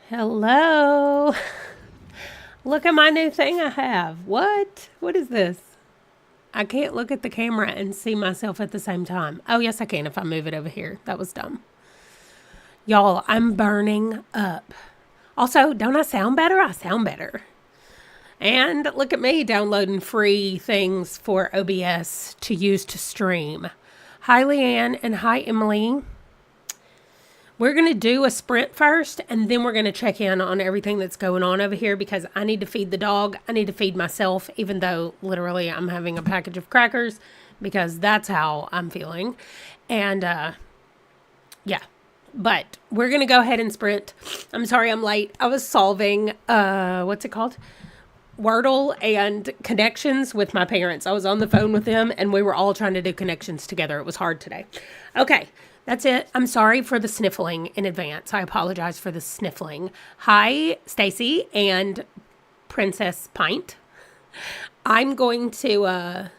Hello. Look at my new thing I have. What? What is this? I can't look at the camera and see myself at the same time. Oh, yes, I can if I move it over here. That was dumb. Y'all, I'm burning up. Also, don't I sound better? I sound better. And look at me downloading free things for OBS to use to stream. Hi, Leanne, and hi, Emily. We're going to do a sprint first, and then we're going to check in on everything that's going on over here because I need to feed the dog. I need to feed myself, even though literally I'm having a package of crackers because that's how I'm feeling. And yeah, but we're going to go ahead and sprint. I'm sorry I'm late. I was solving, what's it called? Wordle and connections with my parents. I was on the phone with them and we were all trying to do connections together. It was hard today. Okay, that's it. I'm sorry for the sniffling in advance. I apologize for the sniffling. Hi, Stacy and Princess Pint. I'm going to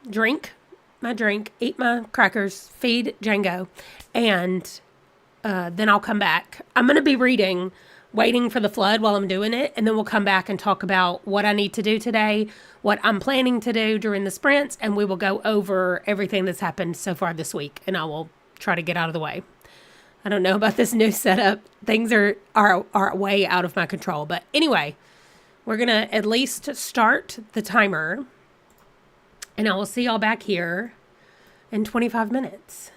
drink my drink, eat my crackers, feed Django, and then I'll come back. I'm going to be reading Waiting for the Flood while I'm doing it, and then we'll come back and talk about what I need to do today, what I'm planning to do during the sprints, and we will go over everything that's happened so far this week, and I will try to get out of the way. I don't know about this new setup. Things are way out of my control. But anyway, we're going to at least start the timer, and I will see y'all back here in 25 minutes.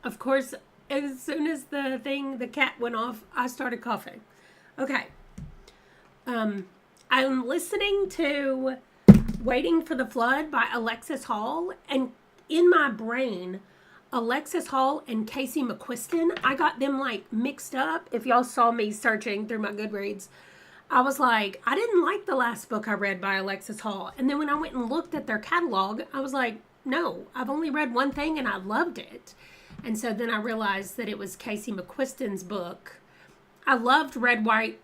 Of course, as soon as the cat went off, I started coughing. Okay. I'm listening to Waiting for the Flood by Alexis Hall, and in my brain, Alexis Hall and Casey McQuiston, I got them like mixed up. If y'all saw me searching through my Goodreads, I was like, I didn't like the last book I read by Alexis Hall. And then when I went and looked at their catalog, I was like, no, I've only read one thing and I loved it. And so then I realized that it was Casey McQuiston's book. I loved Red, White,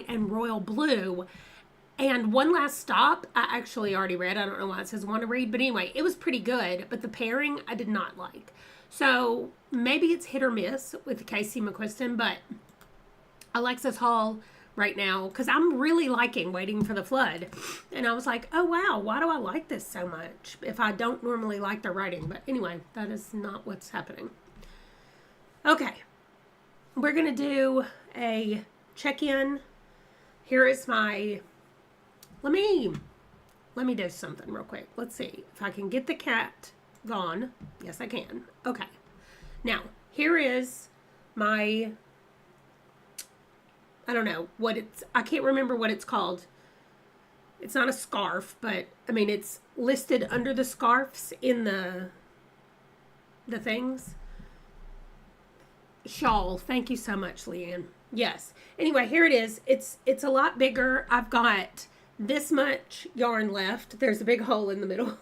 and Royal Blue. And One Last Stop, I actually already read. I don't know why it says want to read. But anyway, it was pretty good. But the pairing, I did not like. So maybe it's hit or miss with Casey McQuiston. But Alexis Hall right now, because I'm really liking Waiting for the Flood. And I was like, oh, wow, why do I like this so much if I don't normally like their writing? But anyway, that is not what's happening. Okay. We're going to do a check-in. Here is my... Let me do something real quick. Let's see if I can get the cat gone. Yes, I can. Okay. Now, here is my... I don't know what it's... I can't remember what it's called. It's not a scarf, but, I mean, it's listed under the scarves in the things. Shawl. Thank you so much, Leanne. Yes. Anyway, here it is. It's a lot bigger. I've got this much yarn left. There's a big hole in the middle.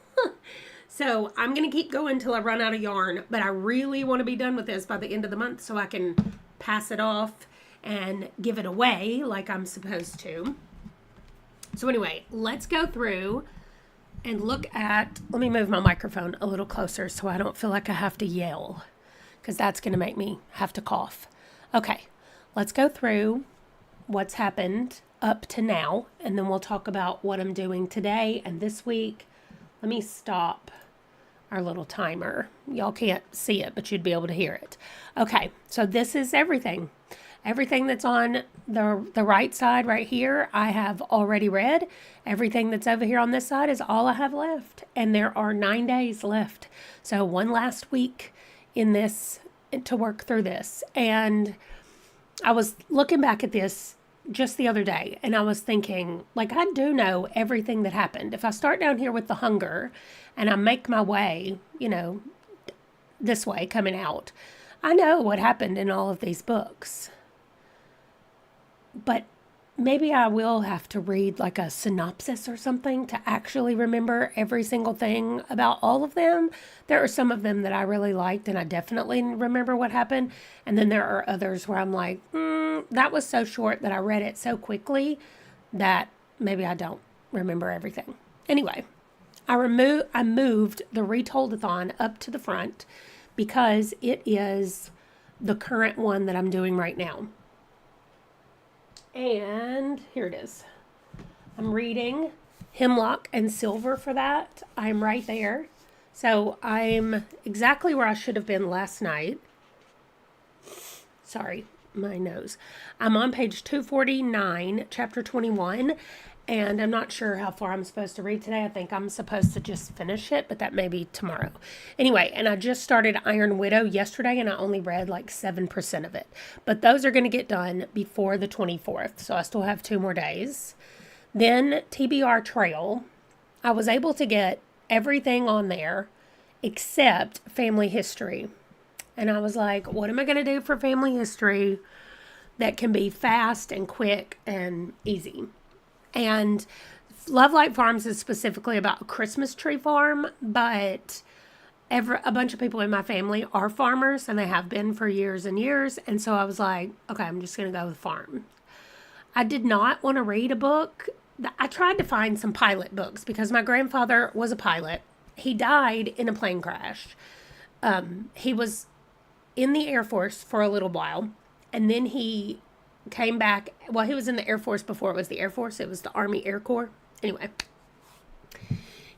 So I'm going to keep going until I run out of yarn. But I really want to be done with this by the end of the month so I can pass it off and give it away like I'm supposed to. So anyway, let's go through and look at... Let me move my microphone a little closer so I don't feel like I have to yell, because that's going to make me have to cough. Okay, let's go through what's happened up to now, and then we'll talk about what I'm doing today and this week. Let me stop our little timer. Y'all can't see it, but you'd be able to hear it. Okay, so this is everything. Everything that's on the right side right here, I have already read. Everything that's over here on this side is all I have left, and there are 9 days left. So one last week in this to work through this. And I was looking back at this just the other day, and I was thinking, like, I do know everything that happened. If I start down here with the hunger and I make my way, this way coming out, I know what happened in all of these books. But maybe I will have to read like a synopsis or something to actually remember every single thing about all of them. There are some of them that I really liked and I definitely remember what happened. And then there are others where I'm like, that was so short that I read it so quickly that maybe I don't remember everything. Anyway, I moved the Retold-a-thon up to the front because it is the current one that I'm doing right now. And here it is. I'm reading Hemlock and Silver for that. I'm right there. So I'm exactly where I should have been last night. Sorry, my nose. I'm on page 249, chapter 21. And I'm not sure how far I'm supposed to read today. I think I'm supposed to just finish it, but that may be tomorrow. Anyway, and I just started Iron Widow yesterday, and I only read like 7% of it. But those are going to get done before the 24th, so I still have 2 more days. Then TBR Trail. I was able to get everything on there except Family History. And I was like, what am I going to do for Family History that can be fast and quick and easy? And Love Light Farms is specifically about a Christmas tree farm, but a bunch of people in my family are farmers, and they have been for years and years. And so I was like, okay, I'm just going to go with farm. I did not want to read a book. I tried to find some pilot books because my grandfather was a pilot. He died in a plane crash. He was in the Air Force for a little while, and then he came back. Well, he was in the Air Force before it was the Air Force. It was the Army Air Corps. Anyway,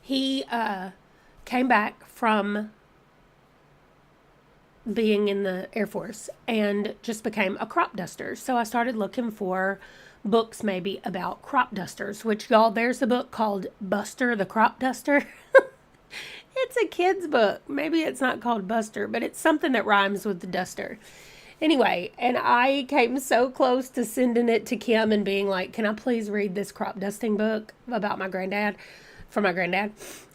he came back from being in the Air Force and just became a crop duster. So I started looking for books maybe about crop dusters, which, y'all, there's a book called Buster the Crop Duster. It's a kid's book. Maybe it's not called Buster, but it's something that rhymes with the duster. Anyway, and I came so close to sending it to Kim and being like, can I please read this crop dusting book about my granddad, for my granddad?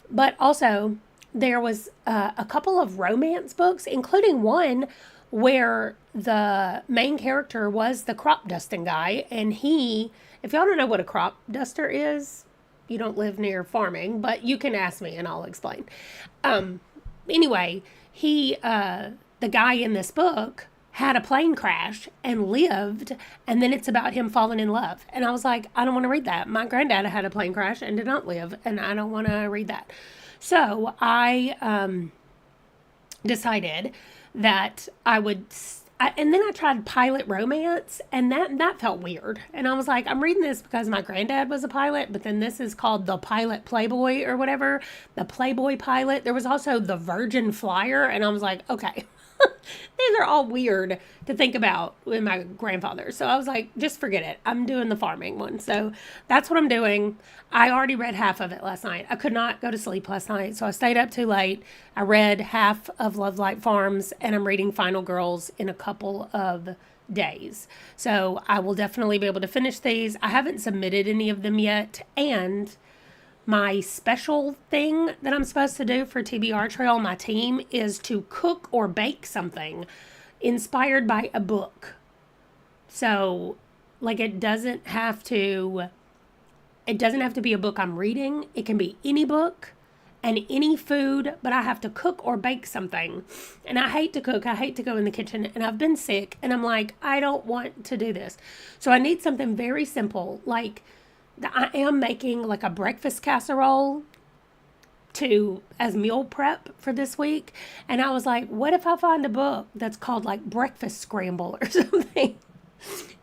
But also, there was a couple of romance books, including one where the main character was the crop dusting guy. And he, if y'all don't know what a crop duster is, you don't live near farming, but you can ask me and I'll explain. Anyway, the guy in this book had a plane crash and lived, and then it's about him falling in love. And I was like, I don't want to read that. My granddad had a plane crash and did not live, and I don't want to read that. So I decided that I would, and then I tried pilot romance, and that felt weird. And I was like, I'm reading this because my granddad was a pilot, but then this is called the Pilot Playboy or whatever, the Playboy Pilot. There was also the Virgin Flyer, and I was like, okay. These are all weird to think about with my grandfather. So I was like, just forget it. I'm doing the farming one. So that's what I'm doing. I already read half of it last night. I could not go to sleep last night, so I stayed up too late. I read half of Love Light Farms, and I'm reading Final Girls in a couple of days. So I will definitely be able to finish these. I haven't submitted any of them yet, and my special thing that I'm supposed to do for TBR Trail, my team, is to cook or bake something inspired by a book. So, like, it doesn't have to be a book I'm reading. It can be any book and any food, but I have to cook or bake something. And I hate to cook. I hate to go in the kitchen, and I've been sick, and I'm like, I don't want to do this. So I need something very simple, like I am making like a breakfast casserole as meal prep for this week. And I was like, what if I find a book that's called like Breakfast Scramble or something?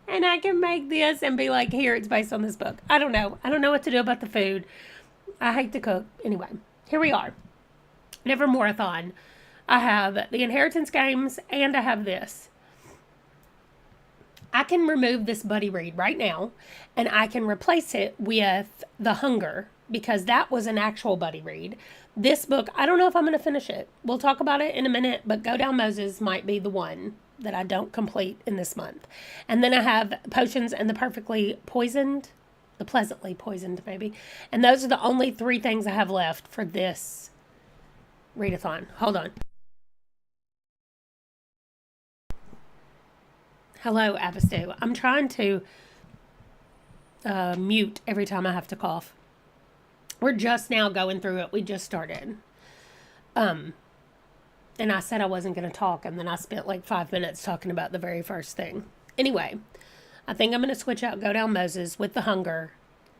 And I can make this and be like, here, it's based on this book. I don't know. I don't know what to do about the food. I hate to cook. Anyway, here we are. Nevermore-athon. I have the Inheritance Games and I have this. I can remove this buddy read right now, and I can replace it with The Hunger, because that was an actual buddy read. This book, I don't know if I'm going to finish it. We'll talk about it in a minute, but Go Down Moses might be the one that I don't complete in this month. And then I have Potions and the Pleasantly Poisoned, maybe. And those are the only 3 things I have left for this readathon. Hold on. Hello, Avistu. I'm trying to mute every time I have to cough. We're just now going through it. We just started. And I said I wasn't going to talk, and then I spent like 5 minutes talking about the very first thing. Anyway, I think I'm going to switch out Go Down Moses with The Hunger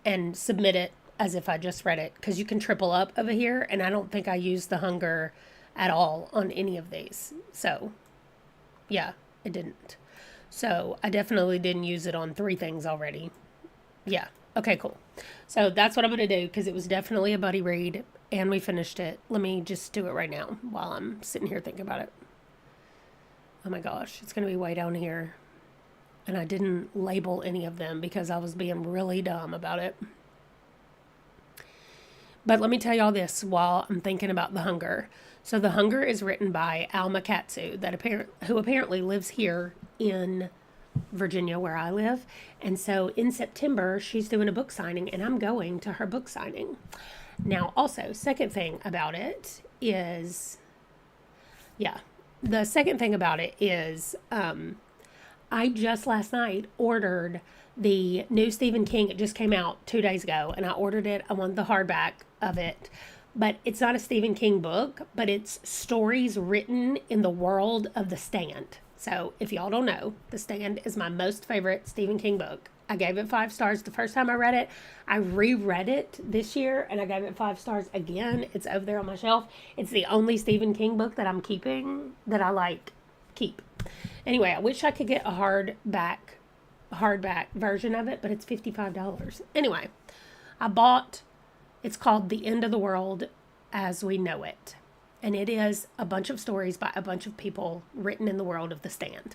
and submit it as if I just read it, because you can triple up over here, and I don't think I used The Hunger at all on any of these. So, yeah, it didn't. So I definitely didn't use it on 3 things already. Yeah. Okay, cool. So that's what I'm going to do, because it was definitely a buddy read and we finished it. Let me just do it right now while I'm sitting here thinking about it. Oh my gosh, it's going to be way down here. And I didn't label any of them because I was being really dumb about it. But let me tell y'all this while I'm thinking about The Hunger. So The Hunger is written by Alma Katsu, who apparently lives here in Virginia where I live. And so in September, she's doing a book signing, and I'm going to her book signing. Now, also, second thing about it is, I just last night ordered the new Stephen King. It just came out 2 days ago, and I ordered it. I want the hardback of it. But it's not a Stephen King book, but it's stories written in the world of The Stand. So if y'all don't know, The Stand is my most favorite Stephen King book. I gave it 5 stars the first time I read it. I reread it this year, and I gave it 5 stars again. It's over there on my shelf. It's the only Stephen King book that I'm keeping that I keep. Anyway, I wish I could get a hardback version of it, but it's $55. Anyway, it's called The End of the World as We Know It. And it is a bunch of stories by a bunch of people written in the world of The Stand.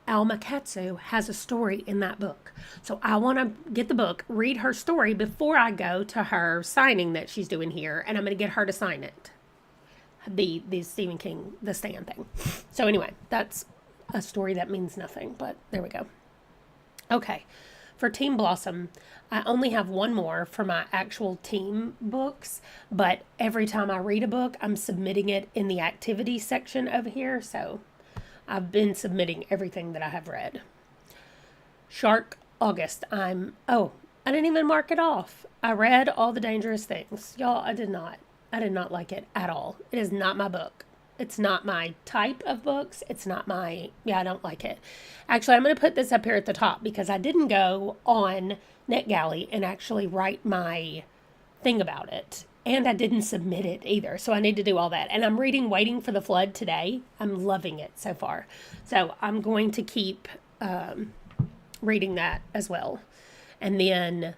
Alma Katsu has a story in that book. So I want to get the book, read her story before I go to her signing that she's doing here, and I'm going to get her to sign it. the Stephen King, The Stand thing. So anyway, that's a story that means nothing, but there we go. Okay. For Team Blossom, I only have one more for my actual team books, but every time I read a book, I'm submitting it in the activity section over here. So I've been submitting everything that I have read. Shark August. I didn't even mark it off. I read All the Dangerous Things. Y'all, I did not like it at all. It is not my book. It's not my type of books. It's not I don't like it. Actually, I'm going to put this up here at the top because I didn't go on NetGalley and actually write my thing about it. And I didn't submit it either. So I need to do all that. And I'm reading Waiting for the Flood today. I'm loving it so far. So I'm going to keep reading that as well. And then,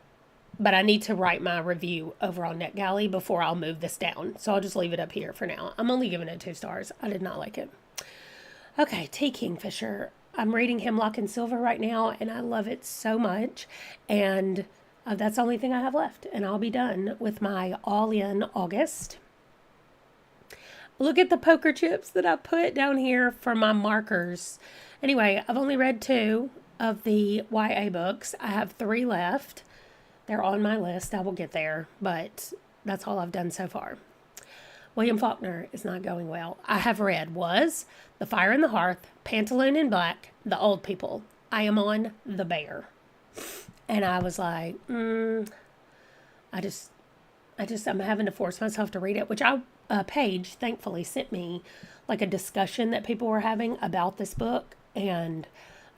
but I need to write my review over on NetGalley before I'll move this down. So I'll just leave it up here for now. I'm only giving it 2 stars. I did not like it. Okay, T. Kingfisher. I'm reading Hemlock and Silver right now, and I love it so much. And that's the only thing I have left. And I'll be done with my all-in August. Look at the poker chips that I put down here for my markers. Anyway, I've only read 2 of the YA books. I have 3 left. They're on my list. I will get there, but that's all I've done so far. William Faulkner is not going well. I have read The Fire in the Hearth, Pantaloon in Black, The Old People. I am on The Bear. And I was like, I'm having to force myself to read it, which Paige thankfully sent me like a discussion that people were having about this book and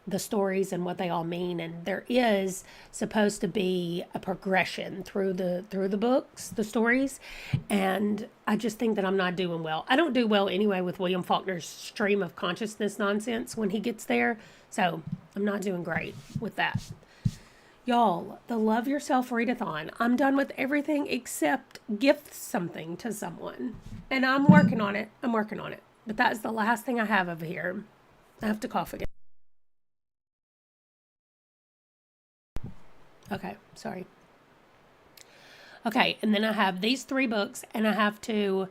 the stories and what they all mean, and there is supposed to be a progression through the books, the stories, and I just think that I'm not doing well. I don't do well anyway with William Faulkner's stream of consciousness nonsense when he gets there, so I'm not doing great with that. Y'all, the Love Yourself Readathon. I'm done with everything except gift something to someone, and I'm working on it. But that is the last thing I have over here. I have to cough again. Okay, sorry. Okay, and then I have these 3 books, and I have to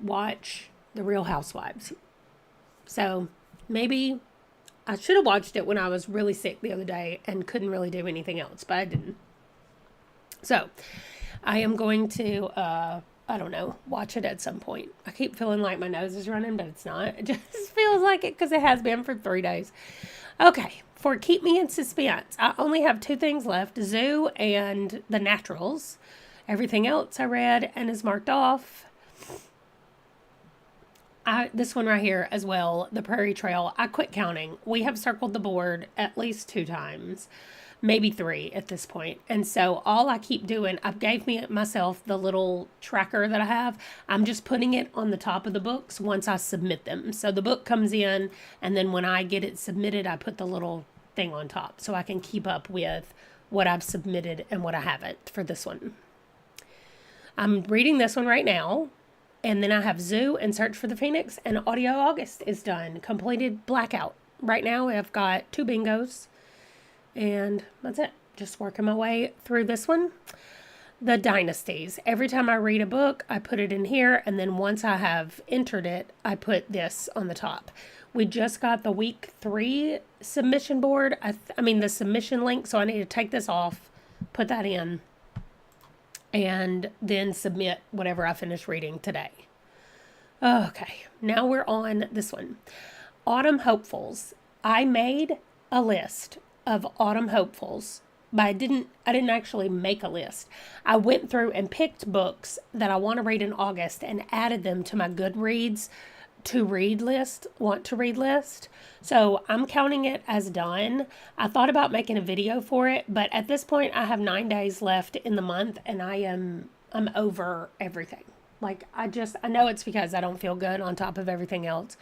watch The Real Housewives. So maybe I should have watched it when I was really sick the other day and couldn't really do anything else, but I didn't. So I am going to, watch it at some point. I keep feeling like my nose is running, but it's not. It just feels like it because it has been for 3 days. Okay, for Keep Me in Suspense, I only have 2 things left, Zoo and The Naturals. Everything else I read and is marked off. This one right here as well, The Prairie Trail, I quit counting. We have circled the board at least 2 times, maybe 3 at this point. And so all I keep doing, I've gave myself the little tracker that I have. I'm just putting it on the top of the books once I submit them. So the book comes in, and then when I get it submitted, I put the little thing on top so I can keep up with what I've submitted and what I haven't for this one. I'm reading this one right now. And then I have Zoo and Search for the Phoenix, and Audio August is done. Completed Blackout. Right now I've got 2 bingos, and that's it. Just working my way through this one. The Dynasties. Every time I read a book, I put it in here, and then once I have entered it, I put this on the top. We just got the week 3 submission board. The submission link, so I need to take this off, put that in, and then submit whatever I finish reading today. Okay, now we're on this one. Autumn Hopefuls. I made a list of Autumn Hopefuls, but I didn't actually make a list. I went through and picked books that I want to read in August and added them to my Goodreads want to read list. So I'm counting it as done. I thought about making a video for it, but at this point I have 9 days left in the month, and I'm over everything. Like I know it's because I don't feel good on top of everything else,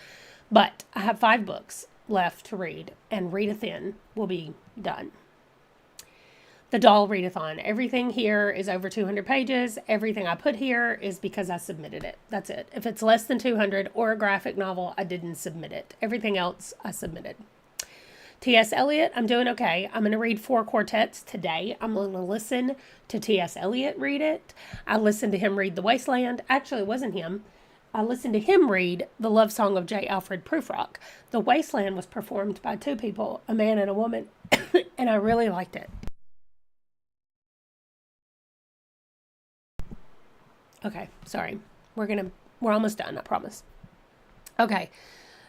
but I have 5 books left to read, and Read-a-thon will be done. The Doll Readathon. Everything here is over 200 pages. Everything I put here is because I submitted it. That's it. If it's less than 200 or a graphic novel, I didn't submit it. Everything else I submitted. T.S. Eliot, I'm doing okay. I'm going to read 4 quartets today. I'm going to listen to T.S. Eliot read it. I listened to him read The Wasteland. Actually, it wasn't him. I listened to him read The Love Song of J. Alfred Prufrock. The Wasteland was performed by two people, a man and a woman, and I really liked it. Okay, sorry. We're almost done, I promise. Okay.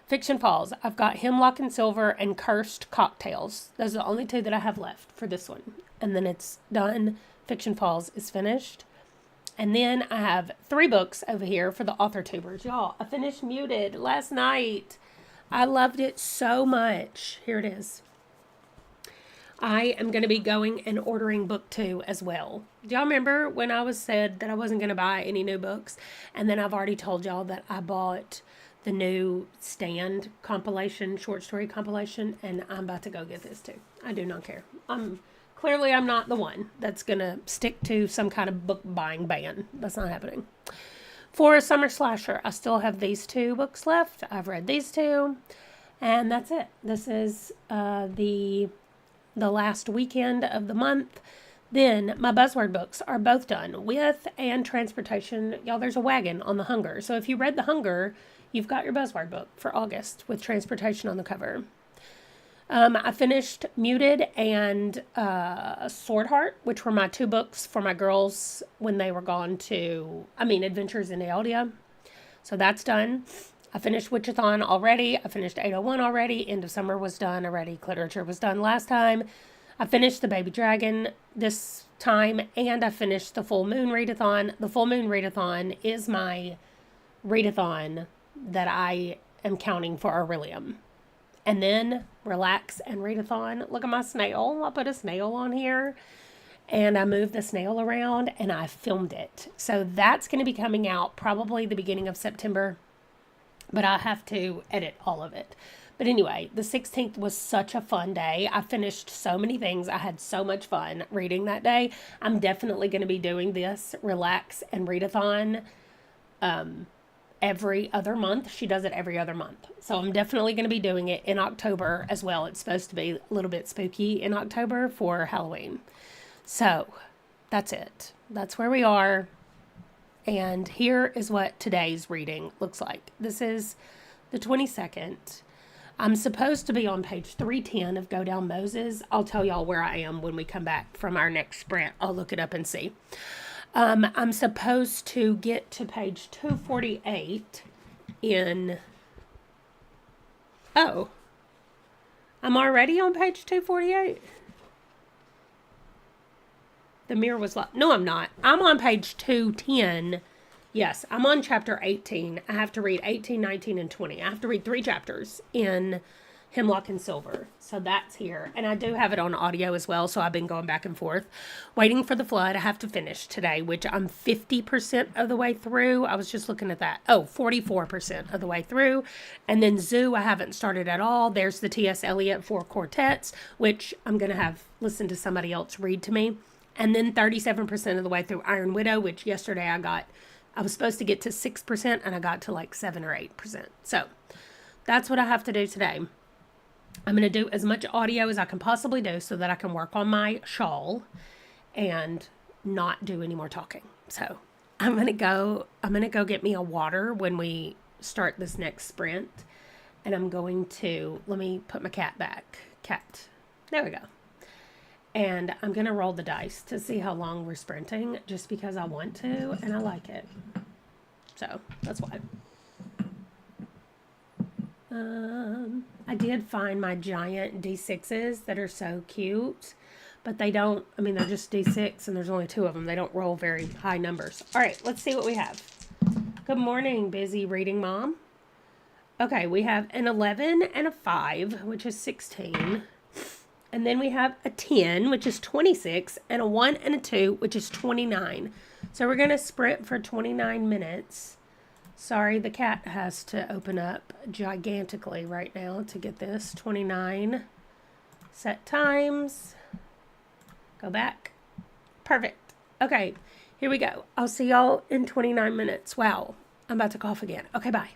Fiction Falls. I've got Hemlock and Silver and Cursed Cocktails. Those are the only two that I have left for this one. And then it's done. Fiction Falls is finished. And then I have 3 books over here for the author tubers. Y'all, I finished Muted last night. I loved it so much. Here it is. I am going to be going and ordering book 2 as well. Do y'all remember when I was said that I wasn't going to buy any new books? And then I've already told y'all that I bought the new Stand compilation, short story compilation, and I'm about to go get this too. I do not care. Clearly I'm not the one that's going to stick to some kind of book buying ban. That's not happening. For a summer slasher, I still have these 2 books left. I've read these 2, and that's it. This is the last weekend of the month. Then my buzzword books are both done with and transportation. Y'all, there's a wagon on the Hunger. So if you read the Hunger, you've got your buzzword book for August with transportation on the cover. I finished Muted and Sword Heart, which were my 2 books for my girls when they were gone to, Adventures in Eodia. So that's done. I finished Witchathon already. I finished 801 already. End of Summer was done already. Literature was done last time. I finished The Baby Dragon this time, and I finished the Full Moon Readathon. The Full Moon Readathon is my readathon that I am counting for Aurelium. And then Relax and Readathon. Look at my snail. I put a snail on here. And I moved the snail around and I filmed it. So that's going to be coming out probably the beginning of September. But I have to edit all of it. But anyway, the 16th was such a fun day. I finished so many things. I had so much fun reading that day. I'm definitely going to be doing this Relax and Readathon every other month. She does it every other month. So I'm definitely going to be doing it in October as well. It's supposed to be a little bit spooky in October for Halloween. So that's it. That's where we are. And here is what today's reading looks like. This is the 22nd. I'm supposed to be on page 310 of Go Down Moses. I'll tell y'all where I am when we come back from our next sprint. I'll look it up and see. I'm supposed to get to page 248 in... Oh. I'm already on page 248? The mirror was locked. No, I'm not. I'm on page 210. Yes, I'm on chapter 18. I have to read 18, 19, and 20. I have to read 3 chapters in Hemlock and Silver. So that's here. And I do have it on audio as well, so I've been going back and forth. Waiting for the Flood, I have to finish today, which I'm 50% of the way through. I was just looking at that. Oh, 44% of the way through. And then Zoo, I haven't started at all. There's the T.S. Eliot 4 quartets, which I'm going to have listened to somebody else read to me. And then 37% of the way through Iron Widow, which yesterday I was supposed to get to 6% and I got to like 7 or 8%. So that's what I have to do today. I'm going to do as much audio as I can possibly do so that I can work on my shawl and not do any more talking. So I'm going to go get me a water when we start this next sprint. And I'm going to, let me put my cat back. Cat. There we go. And I'm going to roll the dice to see how long we're sprinting just because I want to and I like it. So that's why. I did find my giant D6s that are so cute, but they don't, they're just D6 and there's only 2 of them. They don't roll very high numbers. All right, let's see what we have. Good morning, busy reading mom. Okay, we have an 11 and a 5, which is 16. And then we have a 10, which is 26, and a 1 and a 2, which is 29. So we're going to sprint for 29 minutes. Sorry, the cat has to open up gigantically right now to get this. 29. Set times. Go back. Perfect. Okay, here we go. I'll see y'all in 29 minutes. Wow, I'm about to cough again. Okay, bye.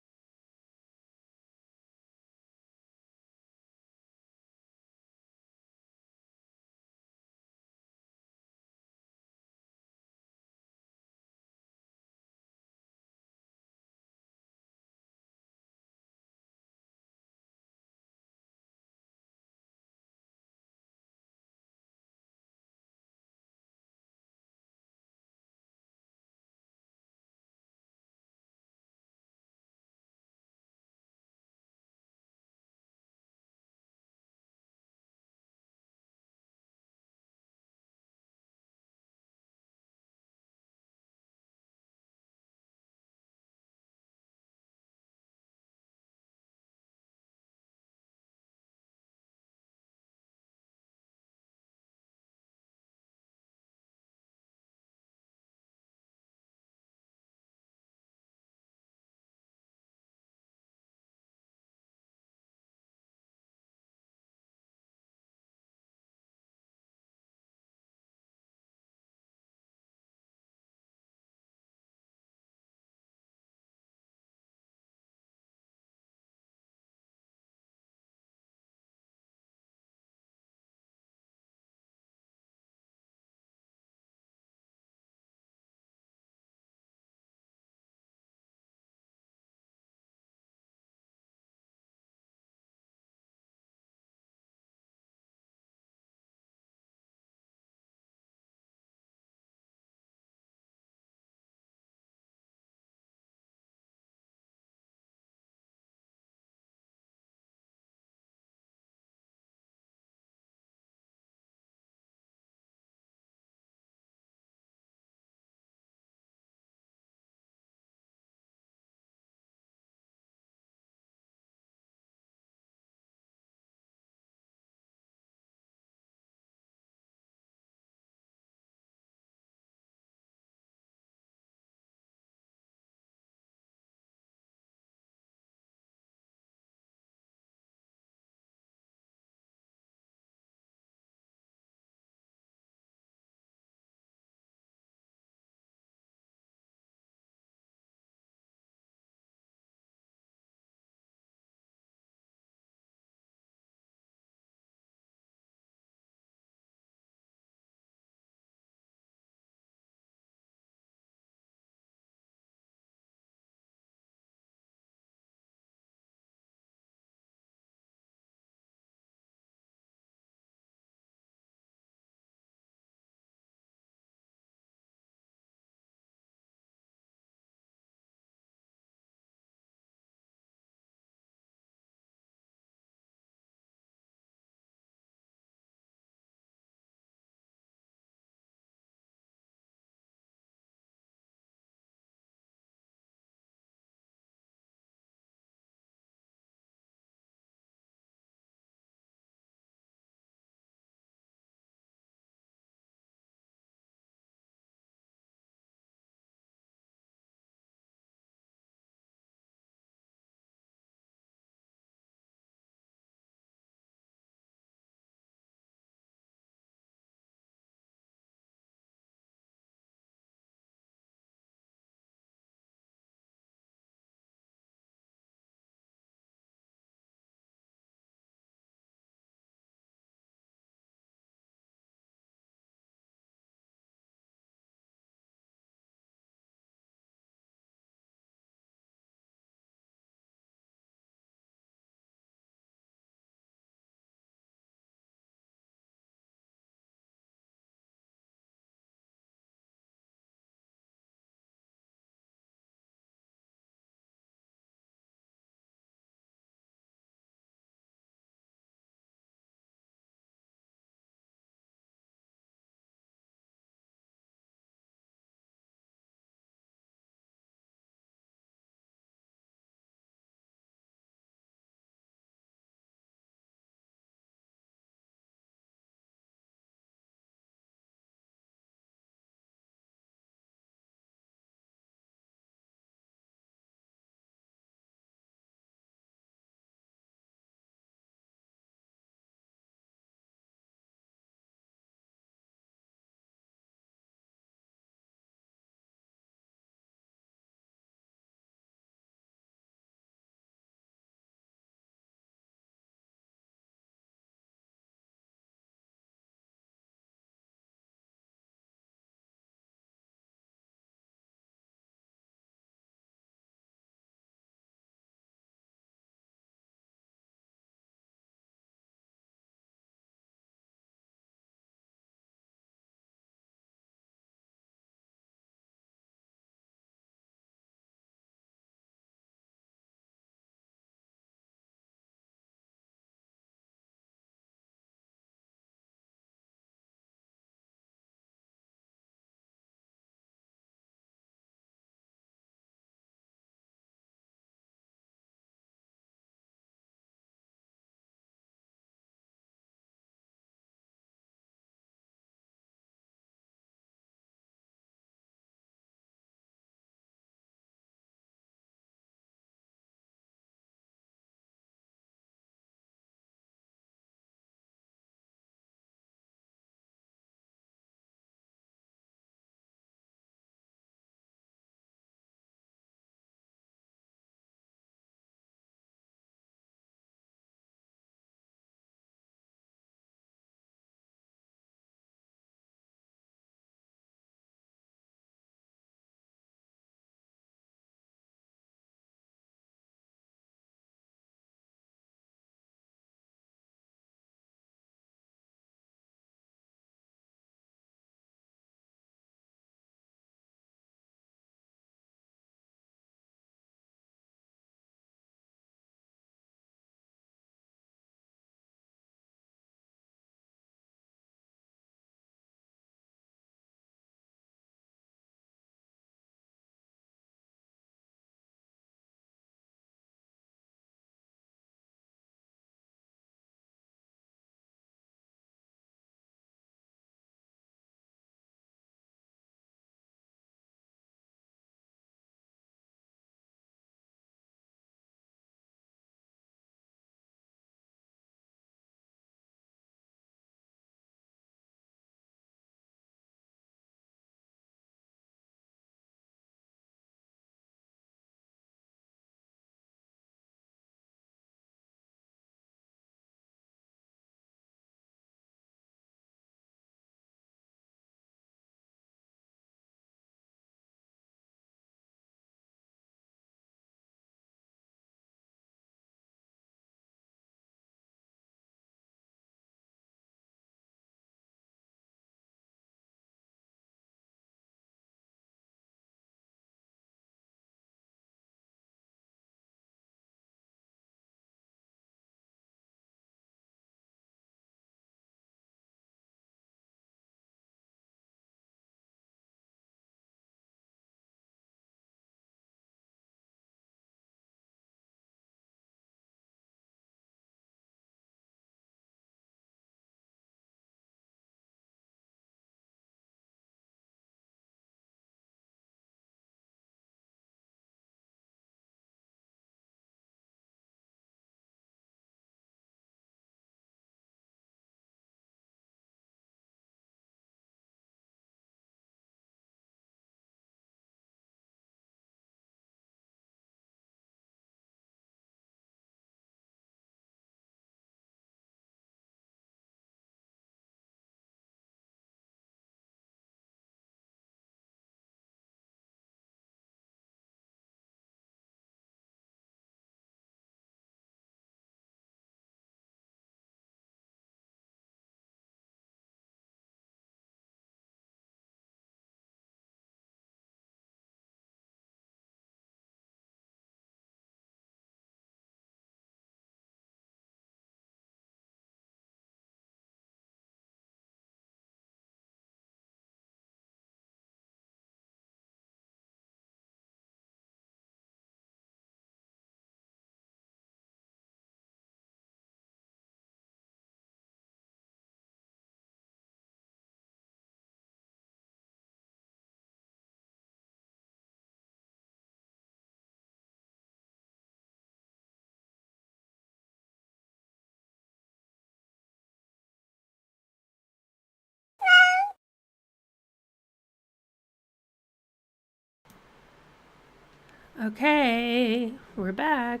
Okay, we're back.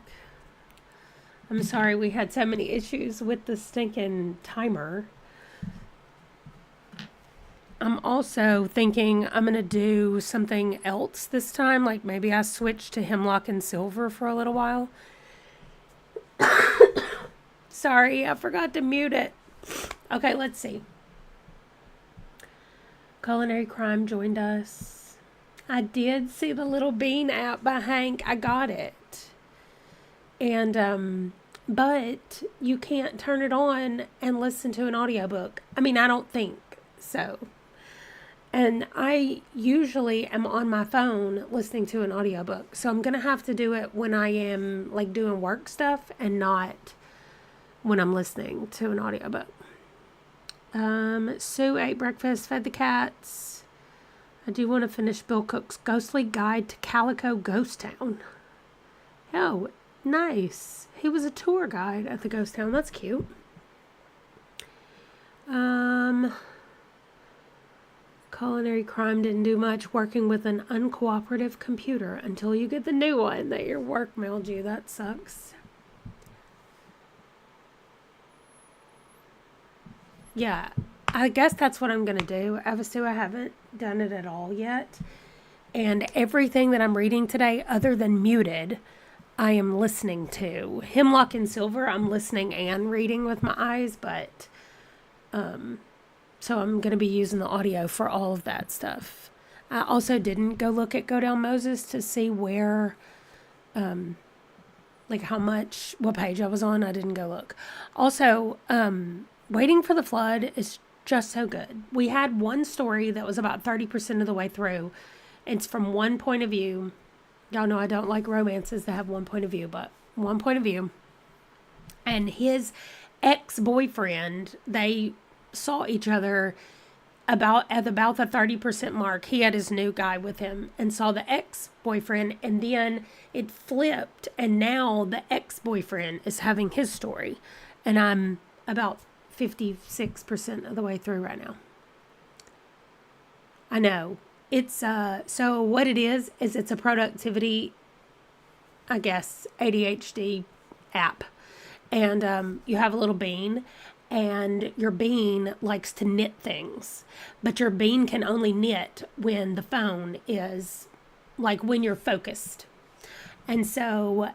I'm sorry we had so many issues with the stinking timer. I'm also thinking I'm going to do something else this time. Like maybe I switch to Hemlock and Silver for a little while. Sorry, I forgot to mute it. Okay, let's see. Culinary Crime joined us. I did see the Little Bean app by Hank. I got it. And, but you can't turn it on and listen to an audiobook. I mean, I don't think so. And I usually am on my phone listening to an audiobook. So I'm going to have to do it when I am like doing work stuff and not when I'm listening to an audiobook. Sue ate breakfast, fed the cats. I do want to finish Bill Cook's Ghostly Guide to Calico Ghost Town. Oh, nice. He was a tour guide at the ghost town. That's cute. Culinary Crime didn't do much, working with an uncooperative computer until you get the new one that your work mailed you. That sucks. Yeah, I guess that's what I'm going to do. Avastu, I haven't done it at all yet. And everything that I'm reading today, other than Muted, I am listening to. Hemlock and Silver, I'm listening and reading with my eyes, but so I'm going to be using the audio for all of that stuff. I also didn't go look at Go Down Moses to see where, like how much, what page I was on. I didn't go look. Also, Waiting for the Flood is just so good. We had one story that was about 30% of the way through. It's from one point of view. Y'all know I don't like romances that have one point of view, but one point of view. And his ex-boyfriend, they saw each other at about the 30% mark. He had his new guy with him and saw the ex-boyfriend, and then it flipped, and now the ex-boyfriend is having his story. And I'm about 56% of the way through right now. I know. It's, so what it is it's a productivity, I guess, ADHD app. And you have a little bean, and your bean likes to knit things. But your bean can only knit when the phone is, like when you're focused. And so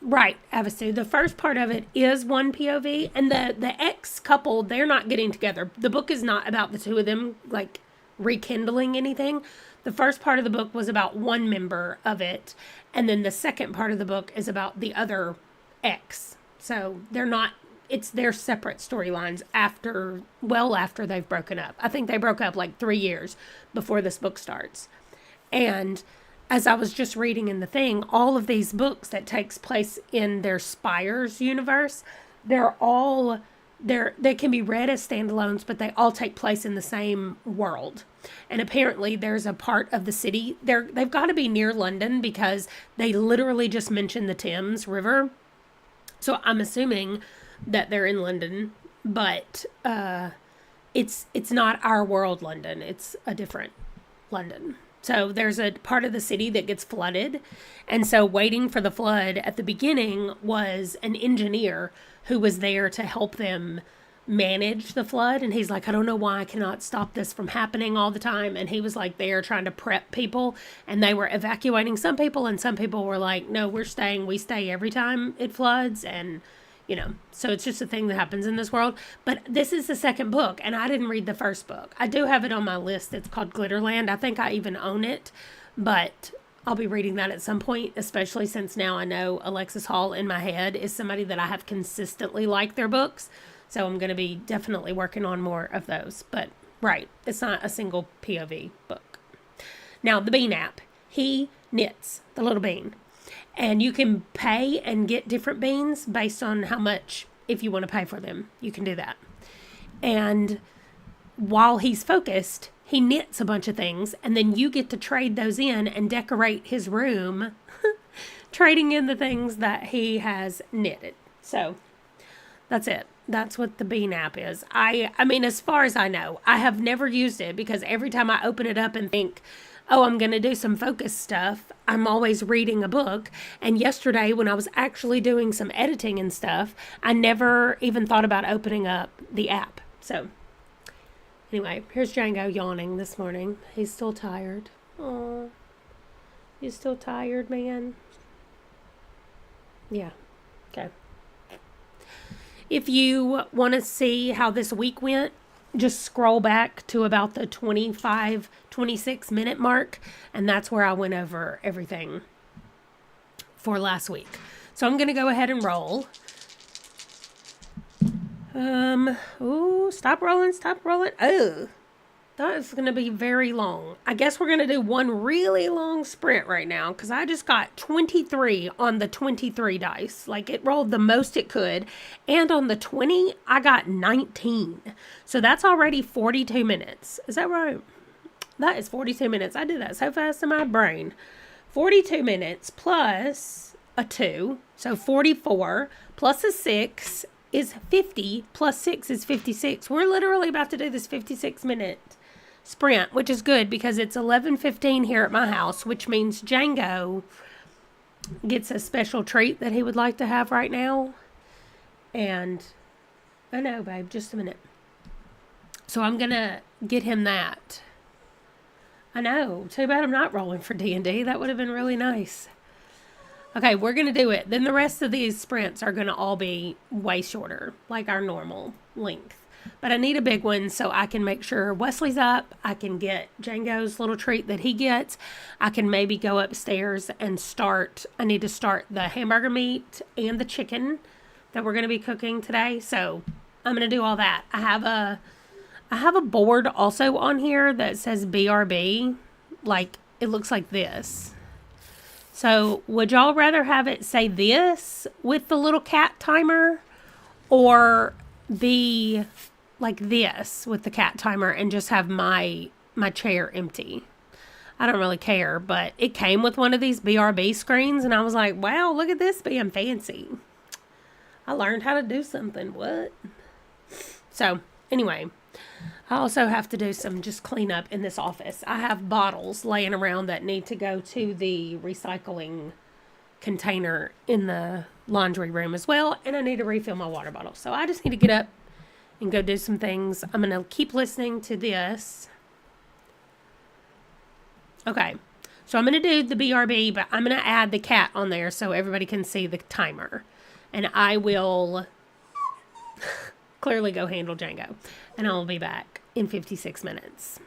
Right, Avastu. The first part of it is one POV, and the ex couple, they're not getting together. The book is not about the two of them, like, rekindling anything. The first part of the book was about one member of it, and then the second part of the book is about the other ex. So they're separate storylines after they've broken up. I think they broke up like 3 years before this book starts. And as I was just reading in the thing, all of these books that takes place in their Spires universe, they can be read as standalones, but they all take place in the same world. And apparently there's a part of the city, they've got to be near London because they literally just mentioned the Thames River. So I'm assuming that they're in London, but it's not our world London. It's a different London. So there's a part of the city that gets flooded. And so Waiting for the Flood at the beginning was an engineer who was there to help them manage the flood. And he's like, I don't know why I cannot stop this from happening all the time. And he was like there trying to prep people, and they were evacuating some people, and some people were like, no, we're staying. We stay every time it floods. And so it's just a thing that happens in this world. But this is the second book, and I didn't read the first book. I do have it on my list. It's called Glitterland. I think I even own it, but I'll be reading that at some point, especially since now I know Alexis Hall in my head is somebody that I have consistently liked their books. So I'm going to be definitely working on more of those. But, right, it's not a single POV book. Now, the Bean app. He knits, the little bean. And you can pay and get different beans based on how much, if you want to pay for them, you can do that. And while he's focused, he knits a bunch of things, and then you get to trade those in and decorate his room, trading in the things that he has knitted. So that's it. That's what the Bean app is. I mean, as far as I know, I have never used it because every time I open it up and think, oh, I'm going to do some focus stuff. I'm always reading a book. And yesterday, when I was actually doing some editing and stuff, I never even thought about opening up the app. So, anyway, here's Django yawning this morning. He's still tired. Oh, he's still tired, man. Yeah. Okay. If you want to see how this week went, just scroll back to about the 25, 26-minute mark, and that's where I went over everything for last week. So I'm going to go ahead and roll. Stop rolling, stop rolling. Oh, that is going to be very long. I guess we're going to do one really long sprint right now because I just got 23 on the 23 dice. Like, it rolled the most it could. And on the 20, I got 19. So that's already 42 minutes. Is that right? That is 42 minutes. I did that so fast in my brain. 42 minutes plus a 2. So 44 plus a 6 is 50 plus 6 is 56. We're literally about to do this 56-minute sprint, which is good because it's 11:15 here at my house, which means Django gets a special treat that he would like to have right now. And I know, babe, just a minute. So I'm going to get him that. I know. Too bad I'm not rolling for D&D. That would have been really nice. Okay, we're going to do it. Then the rest of these sprints are going to all be way shorter, like our normal length. But I need a big one so I can make sure Wesley's up. I can get Django's little treat that he gets. I can maybe go upstairs and I need to start the hamburger meat and the chicken that we're going to be cooking today. So I'm going to do all that. I have a board also on here that says BRB. Like, it looks like this. So would y'all rather have it say this with the little cat timer, or be like this with the cat timer and just have my chair empty? I don't really care, but it came with one of these BRB screens and I was like, wow, look at this being fancy. I learned how to do something. What? So anyway, I also have to do some just cleanup in this office. I have bottles laying around that need to go to the recycling container in the laundry room as well, and I need to refill my water bottle. So I just need to get up and go do some things. I'm going to keep listening to this. Okay, so I'm going to do the BRB, but I'm going to add the cat on there so everybody can see the timer. And I will clearly go handle Django. And I'll be back in 56 minutes.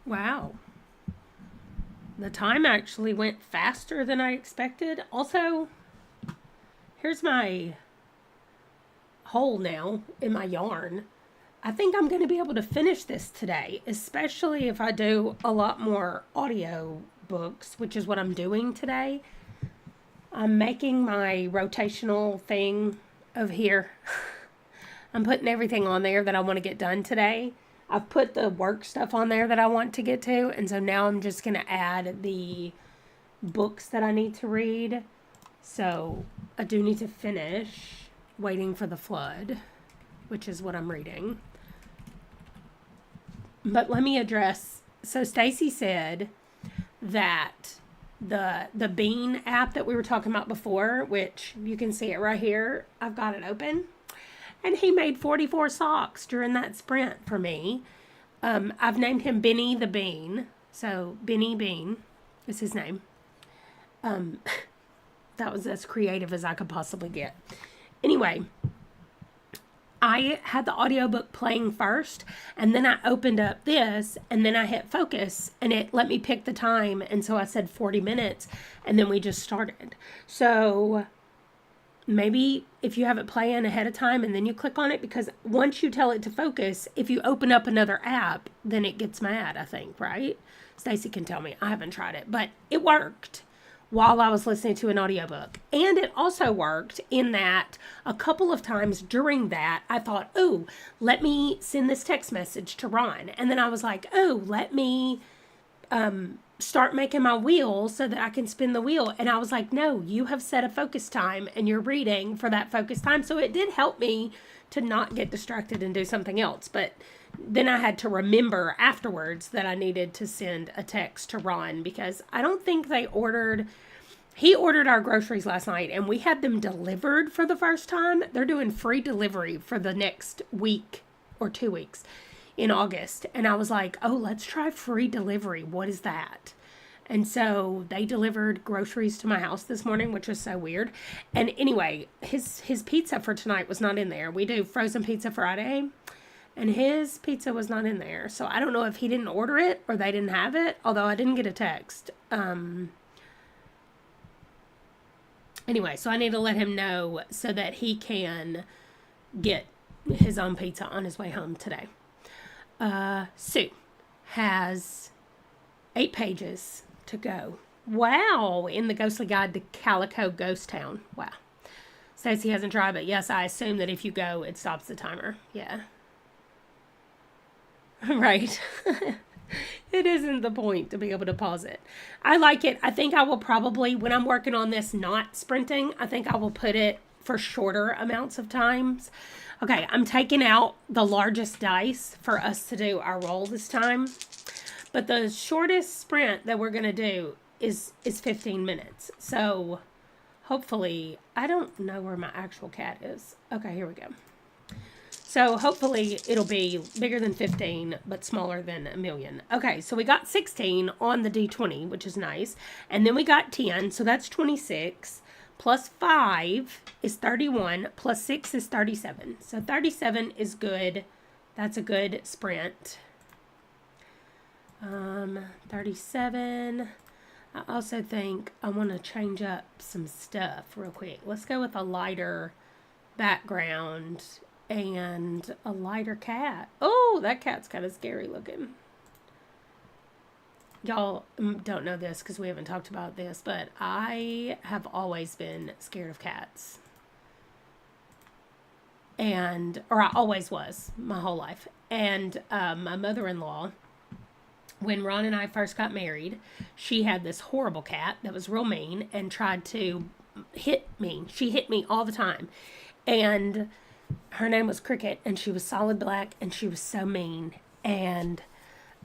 Wow. The time actually went faster than I expected. Also, here's my hole now in my yarn. I think I'm going to be able to finish this today, especially if I do a lot more audio books, which is what I'm doing today. I'm making my rotational thing of here. I'm putting everything on there that I want to get done today. I've put the work stuff on there that I want to get to, and so now I'm just going to add the books that I need to read. So I do need to finish Waiting for the Flood, which is what I'm reading. But let me address, so Stacy said that the Bean app that we were talking about before, which you can see it right here, I've got it open, and he made 44 socks during that sprint for me. I've named him Benny the Bean, so Benny Bean is his name. That was as creative as I could possibly get. Anyway, I had the audiobook playing first, and then I opened up this, and then I hit focus, and it let me pick the time, and so I said 40 minutes, and then we just started. So maybe if you have it playing ahead of time, and then you click on it, because once you tell it to focus, if you open up another app, then it gets mad, I think, right? Stacy can tell me. I haven't tried it, but it worked while I was listening to an audiobook. And it also worked in that a couple of times during that, I thought, oh, let me send this text message to Ron. And then I was like, oh, let me start making my wheel so that I can spin the wheel. And I was like, no, you have set a focus time and you're reading for that focus time. So it did help me to not get distracted and do something else. But then I had to remember afterwards that I needed to send a text to Ron, because I don't think he ordered our groceries last night and we had them delivered for the first time. They're doing free delivery for the next week or 2 weeks in August. And I was like, oh, let's try free delivery. What is that? And so they delivered groceries to my house this morning, which was so weird. And anyway, his pizza for tonight was not in there. We do frozen pizza Friday, and his pizza was not in there. So I don't know if he didn't order it or they didn't have it, although I didn't get a text. Anyway, so I need to let him know so that he can get his own pizza on his way home today. Sue has 8 pages to go. Wow, in the Ghostly Guide to Calico Ghost Town. Wow. Stacey hasn't tried, but yes, I assume that if you go, it stops the timer. Yeah. Right. It isn't the point to be able to pause it. I like it. I think I will probably, when I'm working on this not sprinting, I think I will put it for shorter amounts of times. Okay, I'm taking out the largest dice for us to do our roll this time. But the shortest sprint that we're going to do is 15 minutes. So hopefully, I don't know where my actual cat is. Okay, here we go. So hopefully it'll be bigger than 15, but smaller than a million. Okay, so we got 16 on the D20, which is nice. And then we got 10, so that's 26. Plus 5 is 31. Plus 6 is 37. So 37 is good. That's a good sprint. 37. I also think I want to change up some stuff real quick. Let's go with a lighter background and a lighter cat. Oh, that cat's kind of scary looking. Y'all don't know this because we haven't talked about this, but I have always been scared of cats. Or I always was my whole life. And my mother-in-law, when Ron and I first got married, she had this horrible cat that was real mean and tried to hit me. She hit me all the time. And her name was Cricket, and she was solid black, and she was so mean. And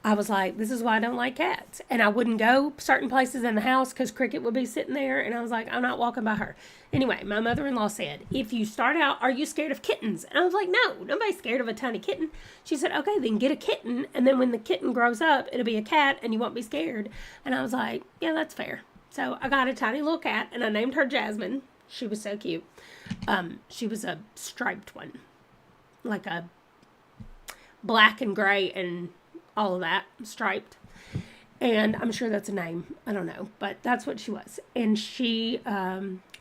I was like, this is why I don't like cats. And I wouldn't go certain places in the house because Cricket would be sitting there. And I was like, I'm not walking by her. Anyway, my mother-in-law said, if you start out, are you scared of kittens? And I was like, no, nobody's scared of a tiny kitten. She said, okay, then get a kitten. And then when the kitten grows up, it'll be a cat and you won't be scared. And I was like, yeah, that's fair. So I got a tiny little cat and I named her Jasmine. She was so cute. She was a striped one, like a black and gray and all of that striped. And I'm sure that's a name. I don't know, but that's what she was. And she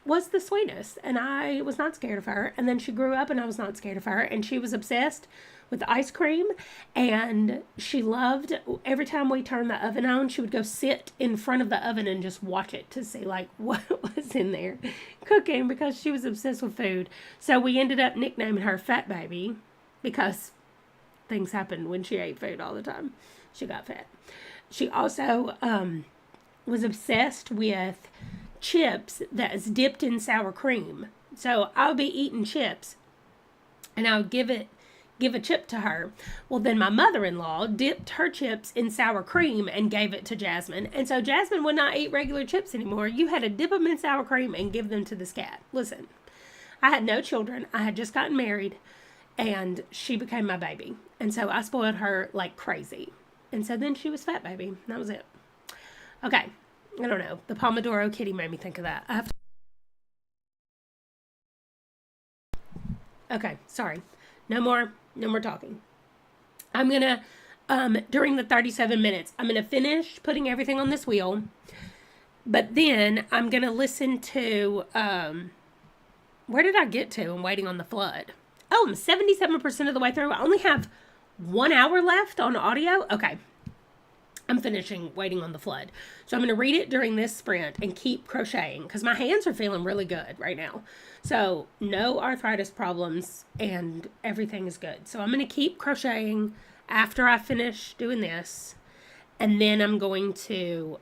was the sweetest, and I was not scared of her. And then she grew up, and I was not scared of her. And she was obsessed with ice cream, and she loved every time we turned the oven on, she would go sit in front of the oven and just watch it to see like what was in there cooking because she was obsessed with food. So we ended up nicknaming her Fat Baby because things happened when she ate food all the time. She got fat. She also was obsessed with chips that is dipped in sour cream. So I would be eating chips and I would give a chip to her. Well, then my mother-in-law dipped her chips in sour cream and gave it to Jasmine. And so Jasmine would not eat regular chips anymore. You had to dip them in sour cream and give them to this cat. Listen, I had no children. I had just gotten married and she became my baby. And so I spoiled her like crazy. And so then she was Fat Baby. That was it. Okay. I don't know. The Pomodoro kitty made me think of that. Okay, sorry. No more talking. I'm going to during the 37 minutes, I'm going to finish putting everything on this wheel. But then I'm going to listen to where did I get to? I'm waiting on the flood. Oh, I'm 77% of the way through. I only have 1 hour left on audio. Okay. I'm finishing Waiting on the Flood. So I'm going to read it during this sprint and keep crocheting because my hands are feeling really good right now. So no arthritis problems and everything is good. So I'm going to keep crocheting after I finish doing this. And then I'm going to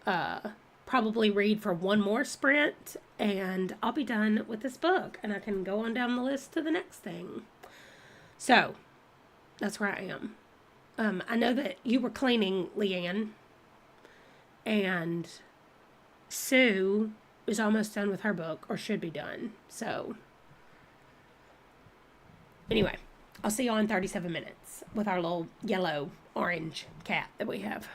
probably read for one more sprint and I'll be done with this book and I can go on down the list to the next thing. So that's where I am. I know that you were cleaning, Leanne, and Sue is almost done with her book, or should be done. So, anyway, I'll see you all in 37 minutes with our little yellow orange cat that we have.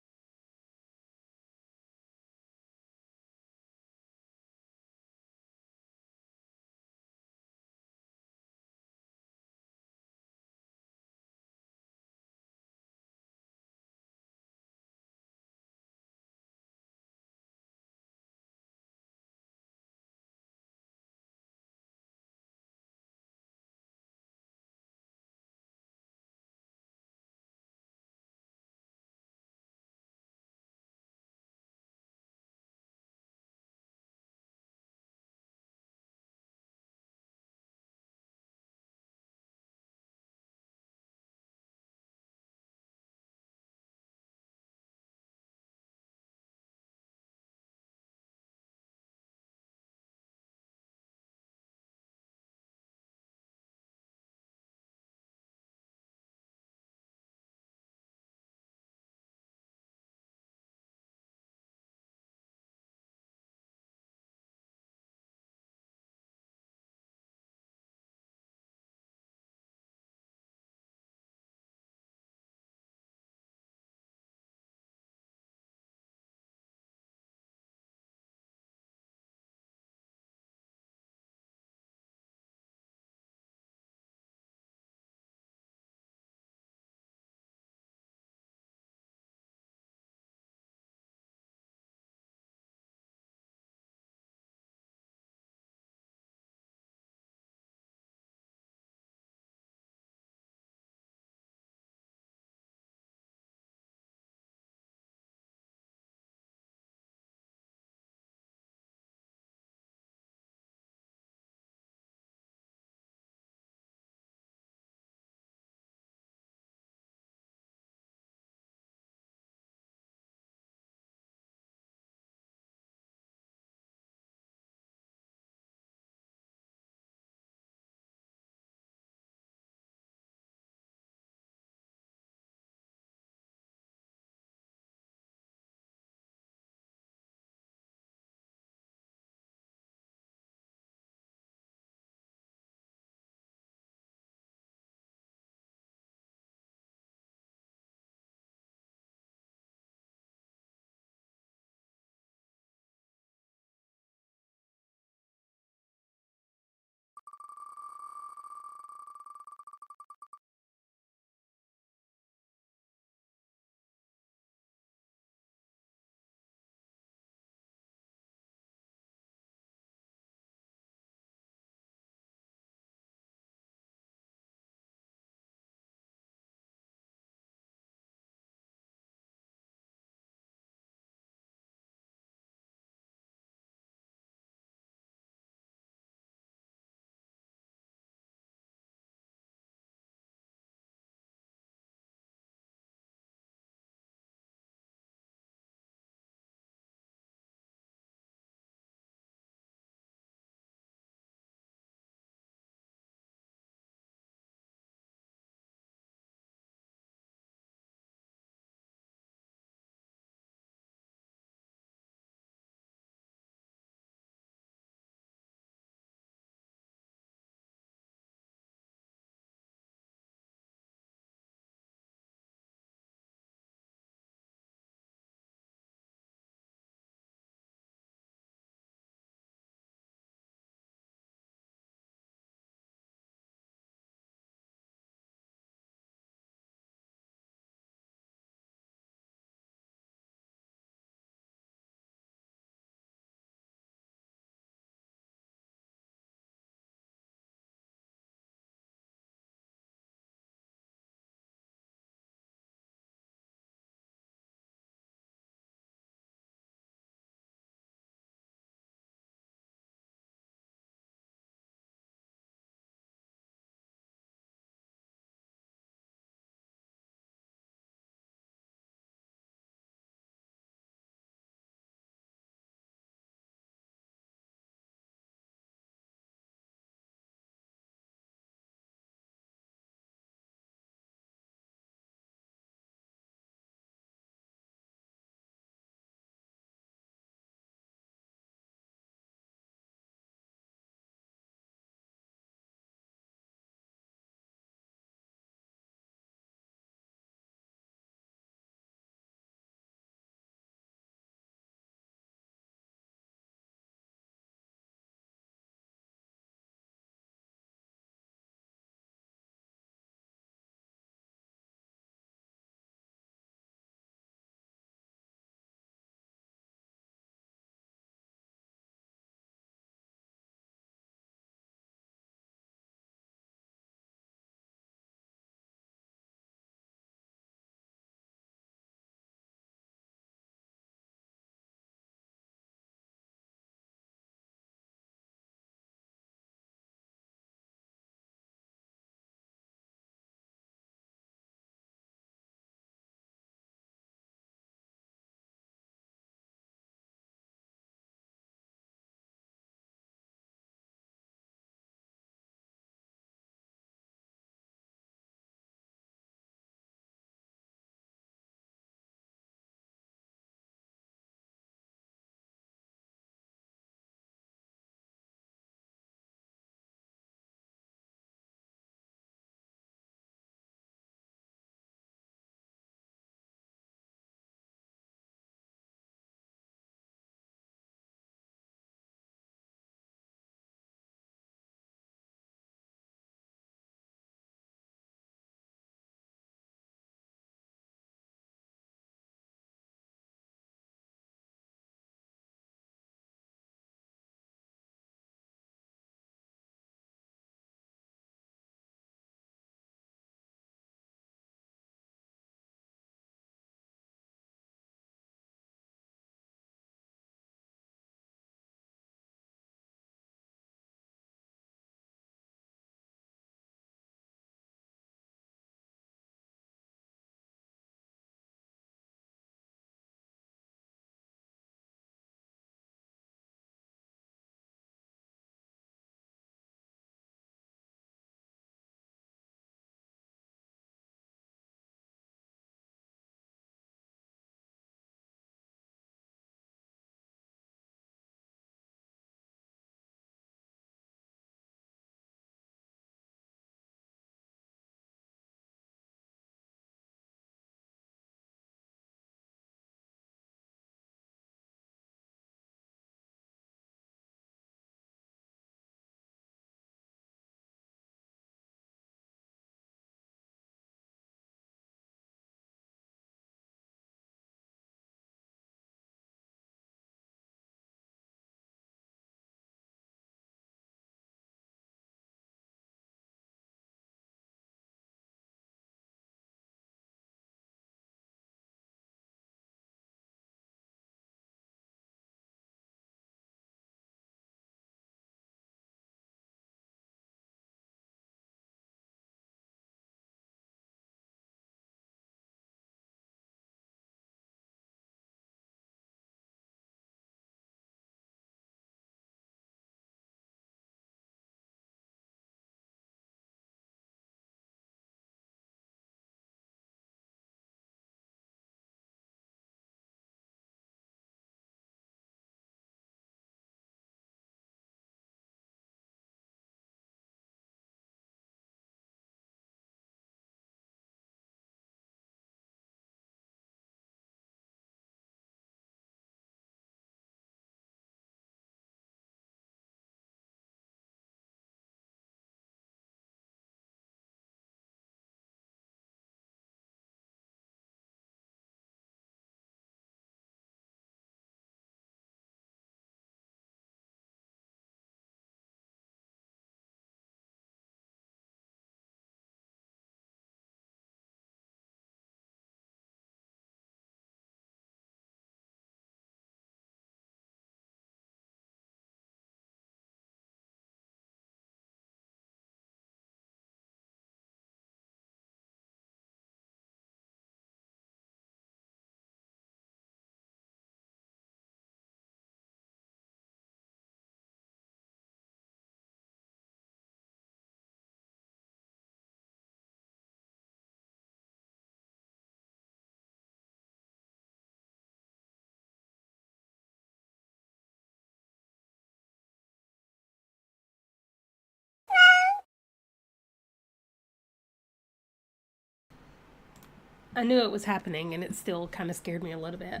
I knew it was happening, and it still kind of scared me a little bit.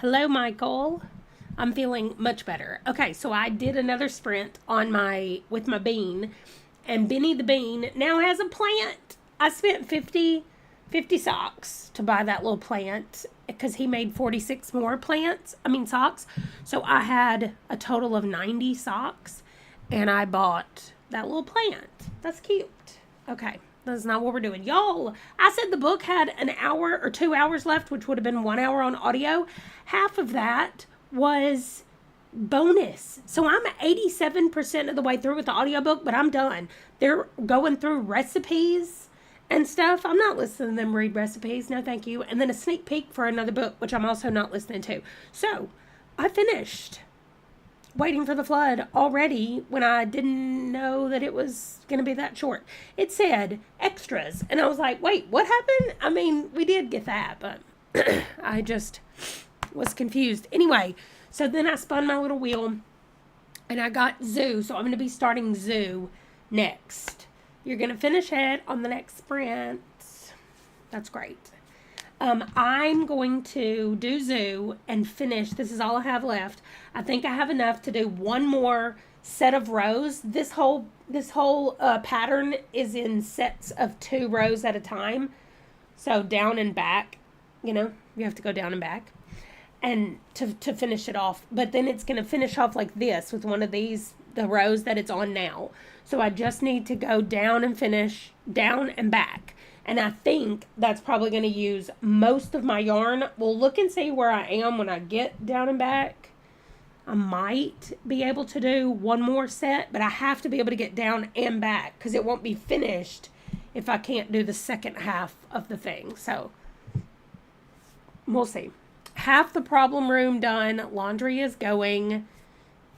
Hello, Michael. I'm feeling much better. Okay, so I did another sprint with my bean, and Benny the Bean now has a plant. I spent 50 socks to buy that little plant because he made 46 more socks. So I had a total of 90 socks, and I bought that little plant. That's cute. Okay. That's not what we're doing. Y'all, I said the book had an hour or 2 hours left, which would have been 1 hour on audio. Half of that was bonus. So I'm 87% of the way through with the audiobook, but I'm done. They're going through recipes and stuff. I'm not listening to them read recipes. No, thank you. And then a sneak peek for another book, which I'm also not listening to. So I finished Waiting for the Flood already when I didn't know that it was going to be that short. It said extras, and I was like, wait, what happened? I mean, we did get that, but I just was confused. Anyway, so then I spun my little wheel, and I got Zoo, so I'm going to be starting Zoo next. You're going to finish it on the next sprint. That's great. I'm going to do Zoo and finish. This is all I have left. I think I have enough to do one more set of rows. This whole pattern is in sets of 2 rows at a time. So down and back, you have to go down and back, and to finish it off. But then it's going to finish off like this with one of these, the rows that it's on now. So I just need to go down and finish down and back. And I think that's probably going to use most of my yarn. We'll look and see where I am when I get down and back. I might be able to do one more set, but I have to be able to get down and back because it won't be finished if I can't do the second half of the thing. So we'll see. Half the problem room done. Laundry is going,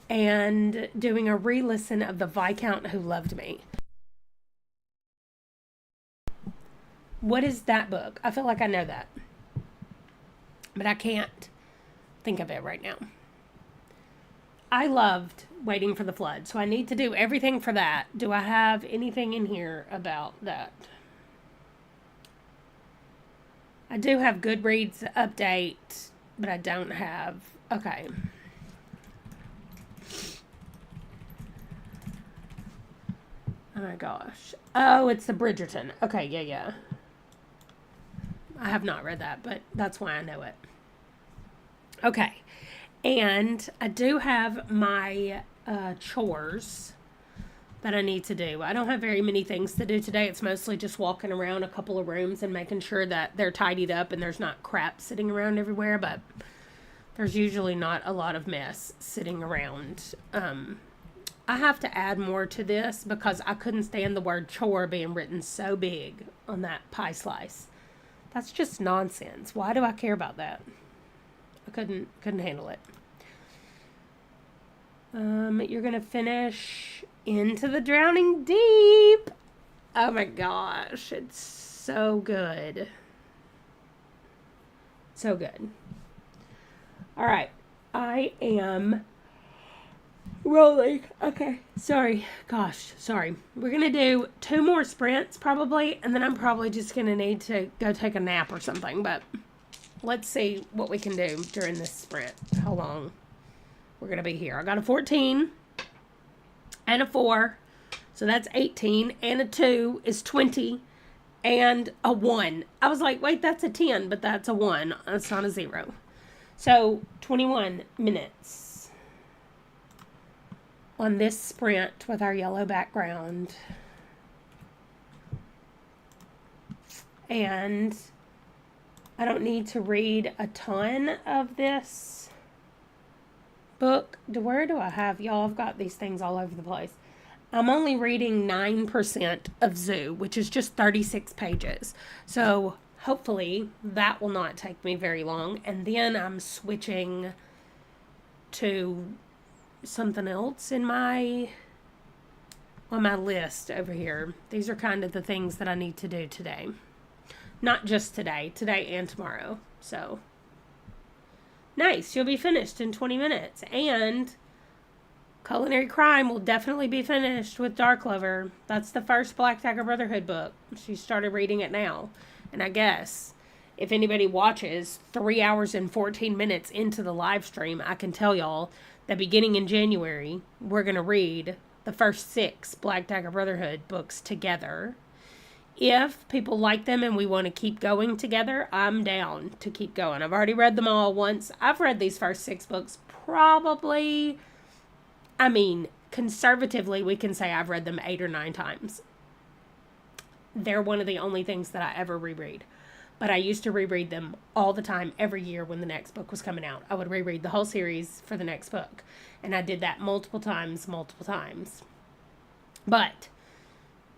and doing a re-listen of The Viscount Who Loved Me. What is that book? I feel like I know that, but I can't think of it right now. I loved Waiting for the Flood, so I need to do everything for that. Do I have anything in here about that? I do have Goodreads update, but I don't have... Okay. Oh my gosh. Oh, it's the Bridgerton. Okay, yeah. I have not read that, but that's why I know it. Okay. And I do have my chores that I need to do. I don't have very many things to do today. It's mostly just walking around a couple of rooms and making sure that they're tidied up and there's not crap sitting around everywhere, but there's usually not a lot of mess sitting around. I have to add more to this because I couldn't stand the word chore being written so big on that pie slice. That's just nonsense. Why do I care about that? I couldn't handle it. You're going to finish Into the Drowning Deep. Oh my gosh. It's so good. So good. All right. I am rolling. Okay. Sorry. Gosh. Sorry. We're going to do 2 more sprints probably. And then I'm probably just going to need to go take a nap or something. But let's see what we can do during this sprint. How long we're going to be here. I got a 14 and a 4. So that's 18. And a 2 is 20. And a 1. I was like, wait, that's a 10. But that's a 1. It's not a 0. So 21 minutes on this sprint with our yellow background. And I don't need to read a ton of this book. Where do I have y'all? I've got these things all over the place. I'm only reading 9% of Zoo, which is just 36 pages. So hopefully that will not take me very long. And then I'm switching to something else on my list over here. These are kind of the things that I need to do today. Not just today and tomorrow. So nice. You'll be finished in 20 minutes. And Culinary Crime will definitely be finished with Dark Lover. That's the first Black Dagger Brotherhood book. She started reading it now. And I guess If anybody watches 3 hours and 14 minutes into the live stream, I can tell y'all that beginning in January, we're going to read the first 6 Black Dagger Brotherhood books together. If people like them and we want to keep going together, I'm down to keep going. I've already read them all once. I've read these first 6 books probably, conservatively, we can say I've read them 8 or 9 times. They're one of the only things that I ever reread. But I used to reread them all the time, every year when the next book was coming out. I would reread the whole series for the next book. And I did that multiple times. But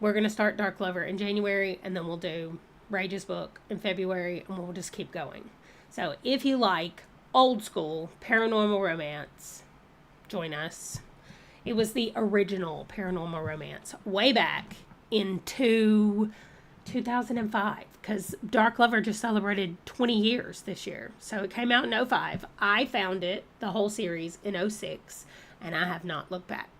we're going to start Dark Lover in January, and then we'll do Rage's book in February, and we'll just keep going. So if you like old school paranormal romance, join us. It was the original paranormal romance way back in 2005, because Dark Lover just celebrated 20 years this year. So it came out in 05. I found it, the whole series, in 06, and I have not looked back.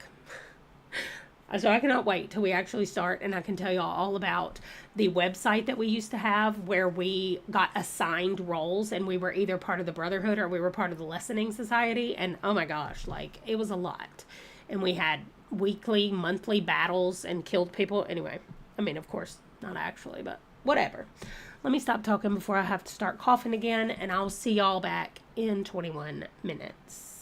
So I cannot wait till we actually start, and I can tell y'all all about the website that we used to have where we got assigned roles, and we were either part of the Brotherhood or we were part of the Lessening Society, and oh my gosh, like, it was a lot. And we had weekly, monthly battles and killed people. Anyway, of course, not actually, but whatever. Let me stop talking before I have to start coughing again, and I'll see y'all back in 21 minutes.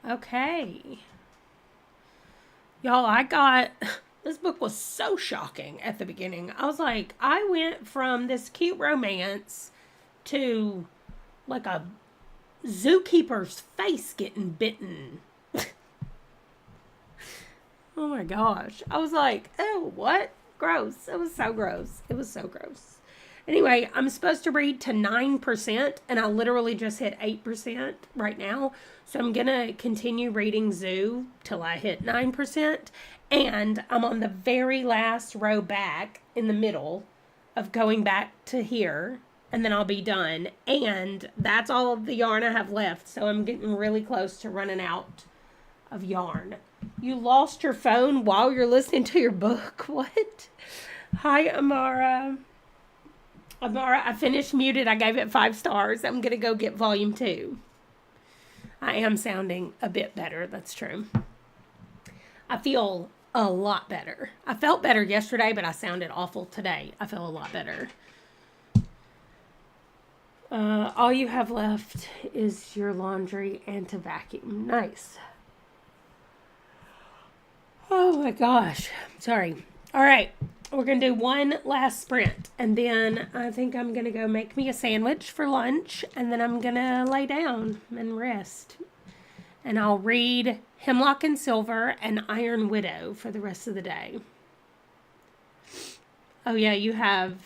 Okay. Y'all, I got this book was so shocking at the beginning. I was like, I went from this cute romance to like a zookeeper's face getting bitten. Oh my gosh. I was like, oh, what? Gross. It was so gross. It was so gross. Anyway, I'm supposed to read to 9%, and I literally just hit 8% right now. So I'm going to continue reading Zoo till I hit 9%. And I'm on the very last row back in the middle of going back to here, and then I'll be done. And that's all of the yarn I have left. So I'm getting really close to running out of yarn. You lost your phone while you're listening to your book? What? Hi, Amara. Amara, I finished Muted. I gave it 5 stars. I'm going to go get volume 2. I am sounding a bit better. That's true. I feel a lot better. I felt better yesterday, but I sounded awful today. I feel a lot better. All you have left is your laundry and to vacuum. Nice. Oh my gosh. Sorry. All right. We're going to do one last sprint. And then I think I'm going to go make me a sandwich for lunch. And then I'm going to lay down and rest. And I'll read Hemlock and Silver and Iron Widow for the rest of the day. Oh, yeah. You have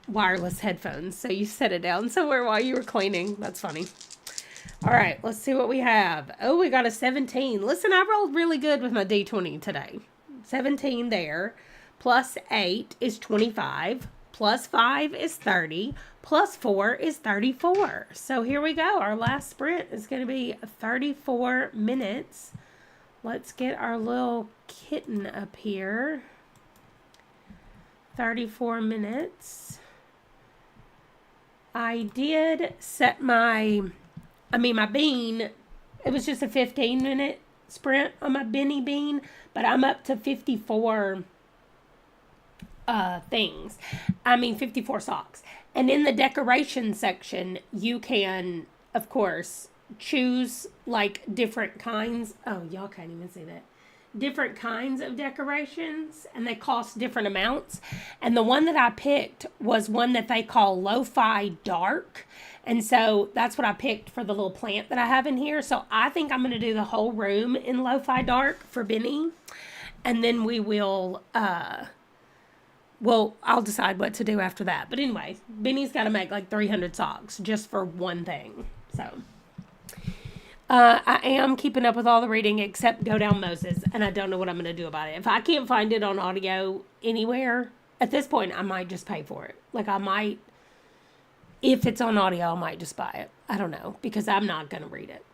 wireless headphones. So you set it down somewhere while you were cleaning. That's funny. All right, let's see what we have. Oh, we got a 17. Listen, I rolled really good with my D20 today. 17 there. Plus 8 is 25. Plus 5 is 30. Plus 4 is 34. So here we go. Our last sprint is going to be 34 minutes. Let's get our little kitten up here. 34 minutes. I did set my bean, it was just a 15-minute sprint on my Benny bean, but I'm up to 54 54 socks. And in the decoration section, you can, of course, choose like different kinds. Oh, y'all can't even see that. Different kinds of decorations, and they cost different amounts. And the one that I picked was one that they call Lo-Fi Dark. And so that's what I picked for the little plant that I have in here. So I think I'm going to do the whole room in Lo-Fi Dark for Benny. And then we will, I'll decide what to do after that. But anyway, Benny's got to make like 300 socks just for one thing. So I am keeping up with all the reading except Go Down Moses. And I don't know what I'm going to do about it. If I can't find it on audio anywhere, at this point, I might just pay for it. Like I might. If it's on audio, I might just buy it. I don't know, because I'm not going to read it.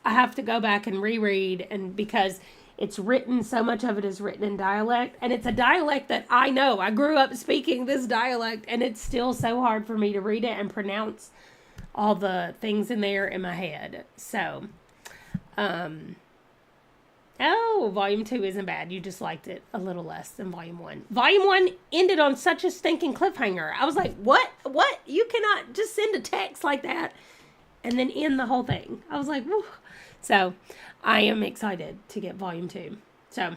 I have to go back and reread, and because it's written, so much of it is written in dialect, and it's a dialect that I know. I grew up speaking this dialect, and it's still so hard for me to read it and pronounce all the things in there in my head. So, volume 2 isn't bad. You just liked it a little less than volume 1. Volume 1 ended on such a stinking cliffhanger. I was like, what? What? You cannot just send a text like that and then end the whole thing. I was like, whew. So I am excited to get volume 2. So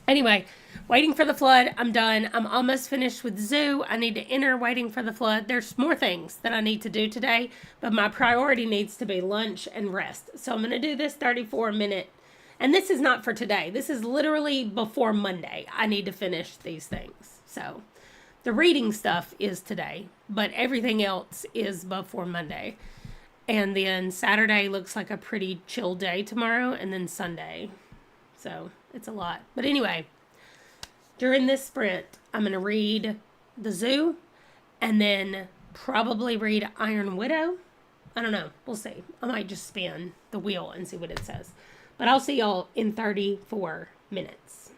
anyway, Waiting for the Flood. I'm done. I'm almost finished with Zoo. I need to enter Waiting for the Flood. There's more things that I need to do today, but my priority needs to be lunch and rest. So I'm going to do this 34-minute. And this is not for today. This is literally before Monday. I need to finish these things. So the reading stuff is today, but everything else is before Monday. And then Saturday looks like a pretty chill day tomorrow, and then Sunday. So it's a lot. But anyway, during this sprint, I'm going to read The Zoo and then probably read Iron Widow. I don't know. We'll see. I might just spin the wheel and see what it says. But I'll see y'all in 34 minutes.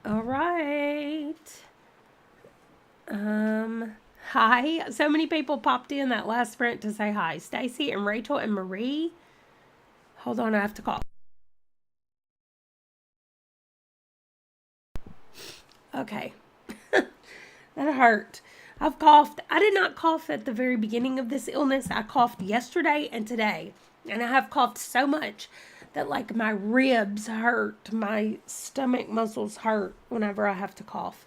All right. Hi. So many people popped in that last sprint to say hi. Stacy and Rachel and Marie. Hold on, I have to call. Okay. That hurt. I've coughed. I did not cough at the very beginning of this illness. I coughed yesterday and today. And I have coughed so much that like my ribs hurt, my stomach muscles hurt whenever I have to cough.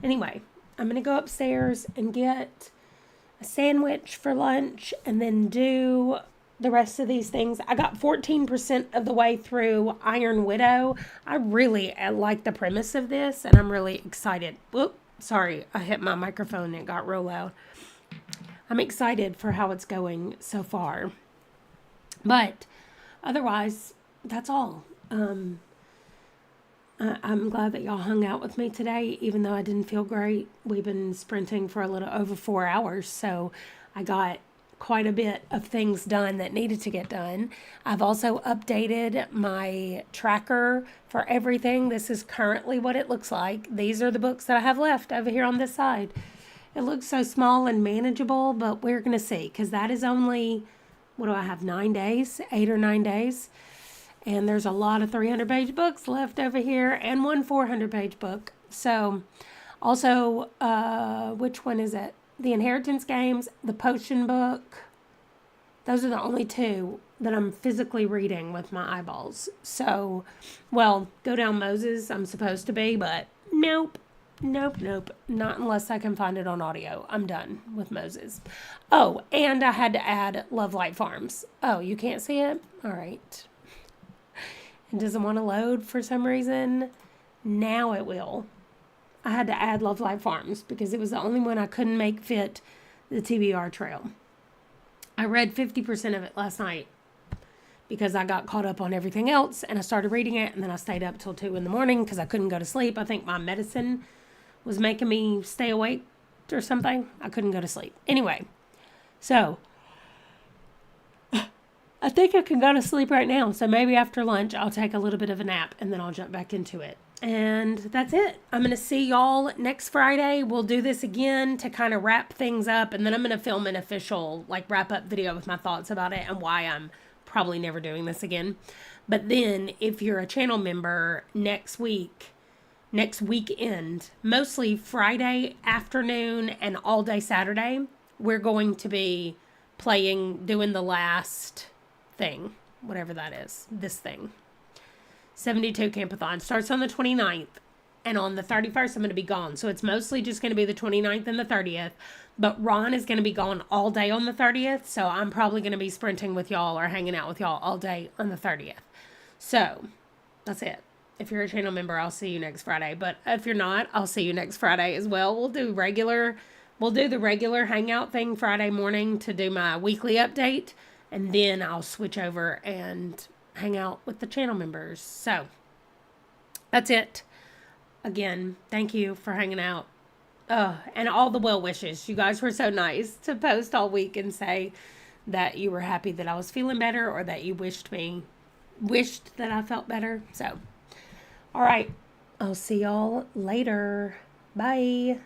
Anyway, I'm going to go upstairs and get a sandwich for lunch and then do the rest of these things. I got 14% of the way through Iron Widow. I really like the premise of this and I'm really excited. Whoop, sorry, I hit my microphone and it got real loud. I'm excited for how it's going so far. But otherwise, that's all. I'm glad that y'all hung out with me today, even though I didn't feel great. We've been sprinting for a little over 4 hours, so I got quite a bit of things done that needed to get done. I've also updated my tracker for everything. This is currently what it looks like. These are the books that I have left over here on this side. It looks so small and manageable, but we're going to see, because that is only, what do I have, 9 days, 8 or 9 days. And there's a lot of 300-page books left over here and one 400-page book. So, also, which one is it? The Inheritance Games, the Potion book. Those are the only two that I'm physically reading with my eyeballs. So, well, Go Down Moses, I'm supposed to be, but nope. Not unless I can find it on audio. I'm done with Moses. Oh, and I had to add Love Light Farms. Oh, you can't see it? All right. It doesn't want to load for some reason. Now it will. I had to add Love Light Farms because it was the only one I couldn't make fit the TBR trail. I read 50% of it last night because I got caught up on everything else and I started reading it and then I stayed up till 2 in the morning because I couldn't go to sleep. I think my medicine was making me stay awake or something. I couldn't go to sleep. Anyway, so I think I can go to sleep right now. So maybe after lunch, I'll take a little bit of a nap and then I'll jump back into it. And that's it. I'm going to see y'all next Friday. We'll do this again to kind of wrap things up. And then I'm going to film an official wrap up video with my thoughts about it and why I'm probably never doing this again. But then if you're a channel member next weekend, mostly Friday afternoon and all day Saturday, we're going to be doing the last thing, whatever that is, this thing. 72 Campathon starts on the 29th, and on the 31st I'm going to be gone. So it's mostly just going to be the 29th and the 30th, but Ron is going to be gone all day on the 30th, so I'm probably going to be sprinting with y'all or hanging out with y'all all day on the 30th. So that's it. If you're a channel member, I'll see you next Friday, but if you're not, I'll see you next Friday as well. We'll do the regular hangout thing Friday morning to do my weekly update. And then I'll switch over and hang out with the channel members. So, that's it. Again, thank you for hanging out. And all the well wishes. You guys were so nice to post all week and say that you were happy that I was feeling better or that you wished that I felt better. So, all right. I'll see y'all later. Bye.